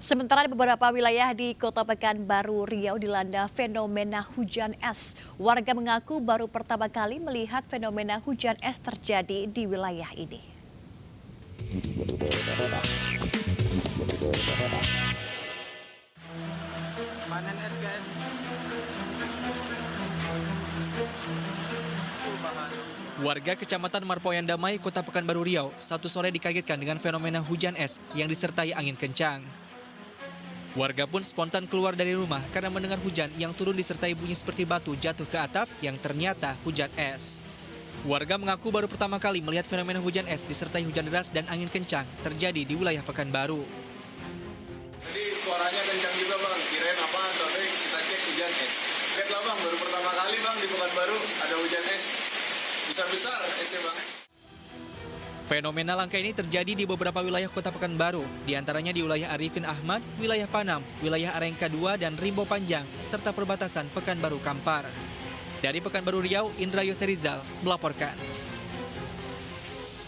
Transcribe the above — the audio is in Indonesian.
Sementara di beberapa wilayah di Kota Pekanbaru Riau dilanda fenomena hujan es. Warga mengaku baru pertama kali melihat fenomena hujan es terjadi di wilayah ini. Panen es guys. Warga Kecamatan Marpoyan Damai, Kota Pekanbaru Riau, Sabtu sore dikagetkan dengan fenomena hujan es yang disertai angin kencang. Warga pun spontan keluar dari rumah karena mendengar hujan yang turun disertai bunyi seperti batu jatuh ke atap yang ternyata hujan es. Warga mengaku baru pertama kali melihat fenomena hujan es disertai hujan deras dan angin kencang terjadi di wilayah Pekanbaru. Tadi suaranya kencang juga bang, kirain apa, tapi kita cek hujan es. Lihat lah bang, baru pertama kali bang di Pekanbaru ada hujan es. Besar-besar esnya bang. Fenomena langka ini terjadi di beberapa wilayah Kota Pekanbaru, di antaranya di wilayah Arifin Ahmad, wilayah Panam, wilayah Arengka 2 dan Rimbo Panjang, serta perbatasan Pekanbaru Kampar. Dari Pekanbaru Riau, Indra Yoserizal melaporkan.